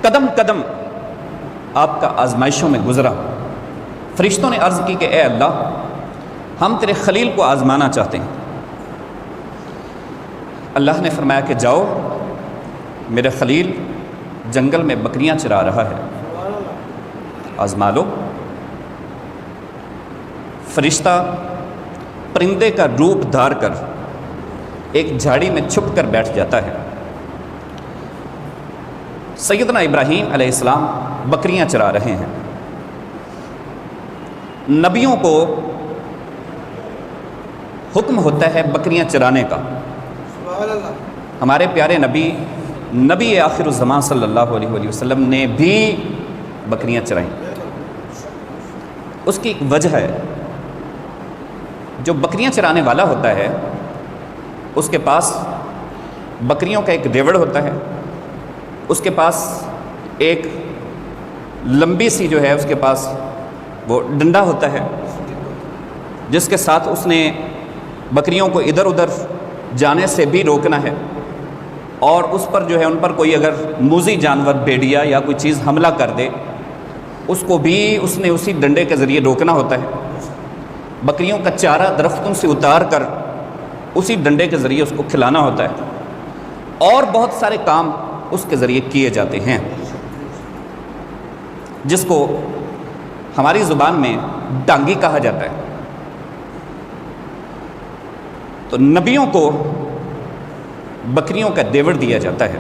قدم قدم آپ کا آزمائشوں میں گزرا۔ فرشتوں نے عرض کی کہ اے اللہ، ہم تیرے خلیل کو آزمانا چاہتے ہیں۔ اللہ نے فرمایا کہ جاؤ، میرا خلیل جنگل میں بکریاں چرا رہا ہے، آزما لو۔ فرشتہ پرندے کا روپ دھار کر ایک جھاڑی میں چھپ کر بیٹھ جاتا ہے۔ سیدنا ابراہیم علیہ السلام بکریاں چرا رہے ہیں۔ نبیوں کو حکم ہوتا ہے بکریاں چرانے کا۔ ہمارے پیارے نبی آخر الزمان صلی اللہ علیہ وسلم نے بھی بکریاں چرائیں۔ اس کی ایک وجہ ہے، جو بکریاں چرانے والا ہوتا ہے اس کے پاس بکریوں کا ایک ریوڑ ہوتا ہے، اس کے پاس ایک لمبی سی جو ہے اس کے پاس وہ ڈنڈا ہوتا ہے، جس کے ساتھ اس نے بکریوں کو ادھر ادھر جانے سے بھی روکنا ہے، اور اس پر جو ہے ان پر کوئی اگر موذی جانور بھیڑیا یا کوئی چیز حملہ کر دے اس کو بھی اس نے اسی ڈنڈے کے ذریعے روکنا ہوتا ہے۔ بکریوں کا چارہ درختوں سے اتار کر اسی ڈنڈے کے ذریعے اس کو کھلانا ہوتا ہے، اور بہت سارے کام اس کے ذریعے کیے جاتے ہیں، جس کو ہماری زبان میں ڈانگی کہا جاتا ہے۔ تو نبیوں کو بکریوں کا دیوڑ دیا جاتا ہے،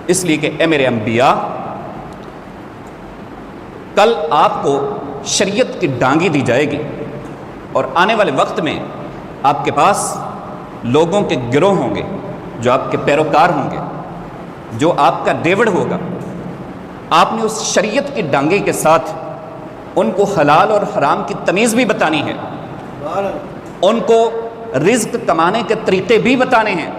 اس لیے کہ اے میرے انبیاء، کل آپ کو شریعت کی ڈانگی دی جائے گی، اور آنے والے وقت میں آپ کے پاس لوگوں کے گروہ ہوں گے جو آپ کے پیروکار ہوں گے، جو آپ کا دیوڑ ہوگا۔ آپ نے اس شریعت کی ڈانگی کے ساتھ ان کو حلال اور حرام کی تمیز بھی بتانی ہے، ان کو رزق کمانے کے طریقے بھی بتانے ہیں،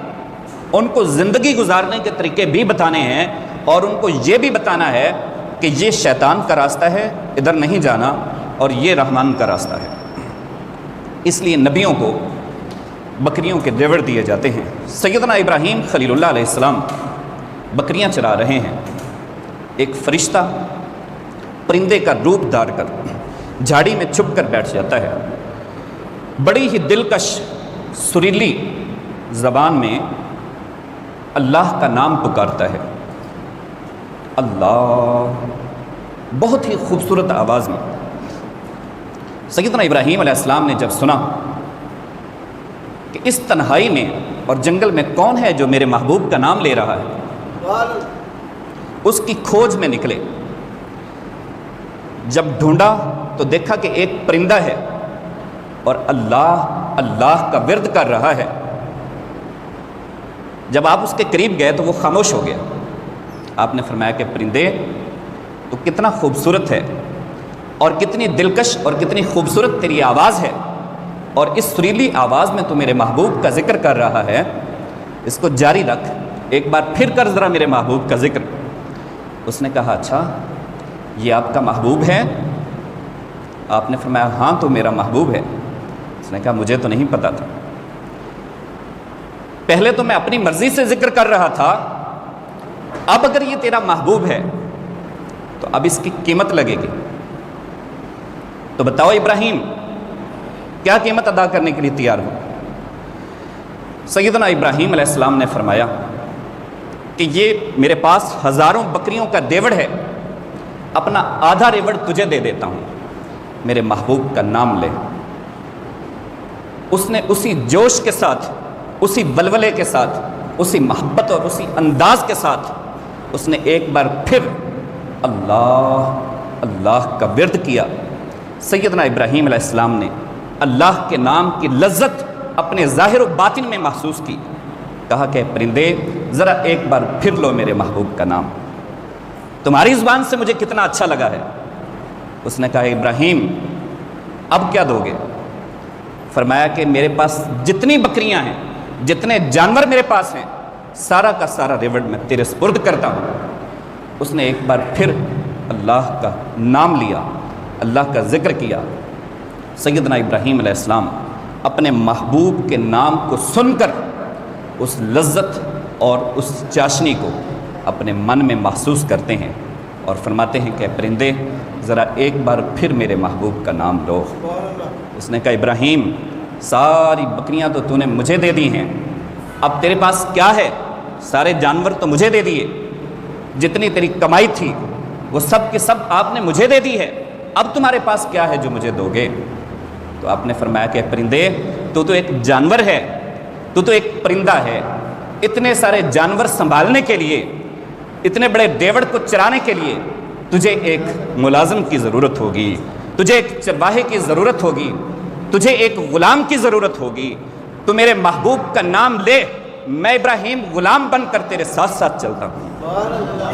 ان کو زندگی گزارنے کے طریقے بھی بتانے ہیں، اور ان کو یہ بھی بتانا ہے کہ یہ شیطان کا راستہ ہے، ادھر نہیں جانا، اور یہ رحمان کا راستہ ہے۔ اس لیے نبیوں کو بکریوں کے دیوڑ دیے جاتے ہیں۔ سیدنا ابراہیم خلیل اللہ علیہ السلام بکریاں چرا رہے ہیں، ایک فرشتہ پرندے کا روپ دھار کر جھاڑی میں چھپ کر بیٹھ جاتا ہے۔ بڑی ہی دلکش سریلی زبان میں اللہ کا نام پکارتا ہے، اللہ، بہت ہی خوبصورت آواز میں۔ سیدنا ابراہیم علیہ السلام نے جب سنا کہ اس تنہائی میں اور جنگل میں کون ہے جو میرے محبوب کا نام لے رہا ہے، اس کی کھوج میں نکلے۔ جب ڈھونڈا تو دیکھا کہ ایک پرندہ ہے اور اللہ اللہ کا ورد کر رہا ہے۔ جب آپ اس کے قریب گئے تو وہ خاموش ہو گیا۔ آپ نے فرمایا کہ پرندے، تو کتنا خوبصورت ہے، اور کتنی دلکش اور کتنی خوبصورت تیری آواز ہے، اور اس سریلی آواز میں تو میرے محبوب کا ذکر کر رہا ہے، اس کو جاری رکھ، ایک بار پھر کر ذرا میرے محبوب کا ذکر۔ اس نے کہا اچھا، یہ آپ کا محبوب ہے؟ آپ نے فرمایا ہاں، تو میرا محبوب ہے۔ اس نے کہا مجھے تو نہیں پتا تھا، پہلے تو میں اپنی مرضی سے ذکر کر رہا تھا، اب اگر یہ تیرا محبوب ہے تو اب اس کی قیمت لگے گی۔ تو بتاؤ ابراہیم، کیا قیمت ادا کرنے کے لیے تیار ہو؟ سیدنا ابراہیم علیہ السلام نے فرمایا کہ یہ میرے پاس ہزاروں بکریوں کا دیوڑ ہے، اپنا آدھا ریوڑ تجھے دے دیتا ہوں، میرے محبوب کا نام لے۔ اس نے اسی جوش کے ساتھ، اسی ولولے کے ساتھ، اسی محبت اور اسی انداز کے ساتھ اس نے ایک بار پھر اللہ اللہ کا ورد کیا۔ سیدنا ابراہیم علیہ السلام نے اللہ کے نام کی لذت اپنے ظاہر و باطن میں محسوس کی۔ کہا کہ پرندے، ذرا ایک بار پھر لو میرے محبوب کا نام، تمہاری زبان سے مجھے کتنا اچھا لگا ہے۔ اس نے کہا ابراہیم، اب کیا دو گے؟ فرمایا کہ میرے پاس جتنی بکریاں ہیں، جتنے جانور میرے پاس ہیں، سارا کا سارا ریوڑ میں تیرے سپرد کرتا ہوں۔ اس نے ایک بار پھر اللہ کا نام لیا، اللہ کا ذکر کیا۔ سیدنا ابراہیم علیہ السلام اپنے محبوب کے نام کو سن کر اس لذت اور اس چاشنی کو اپنے من میں محسوس کرتے ہیں اور فرماتے ہیں کہ اے پرندے ذرا ایک بار پھر میرے محبوب کا نام لو۔ اس نے کہا ابراہیم ساری بکریاں تو نے مجھے دے دی ہیں، اب تیرے پاس کیا ہے؟ سارے جانور تو مجھے دے دیے، جتنی تیری کمائی تھی وہ سب کے سب آپ نے مجھے دے دی ہے، اب تمہارے پاس کیا ہے جو مجھے دو گے؟ تو آپ نے فرمایا کہ پرندے تو ایک جانور ہے، تو ایک پرندہ ہے، اتنے سارے جانور سنبھالنے کے لیے، اتنے بڑے دیوڑ کو چرانے کے لیے تجھے ایک ملازم کی ضرورت ہوگی، تجھے ایک چرواہے کی ضرورت ہوگی، تجھے ایک غلام کی ضرورت ہوگی۔ تو میرے محبوب کا نام لے، میں ابراہیم غلام بن کر تیرے ساتھ ساتھ چلتا ہوں۔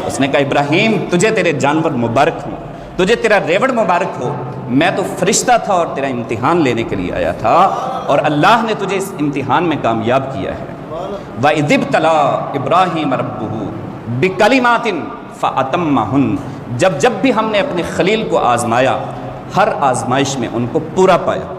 اس نے کہا ابراہیم تجھے تیرے جانور مبارک ہوں، تجھے تیرا ریوڑ مبارک ہو، میں تو فرشتہ تھا اور تیرا امتحان لینے کے لیے آیا تھا، اور اللہ نے تجھے اس امتحان میں کامیاب کیا ہے۔ وَإِذِ ابْتَلَىٰ إِبْرَاهِيمَ رَبُّهُ بِكَلِمَاتٍ فَأَتَمَّهُنَّ، جب بھی ہم نے اپنے خلیل کو آزمایا، ہر آزمائش میں ان کو پورا پایا۔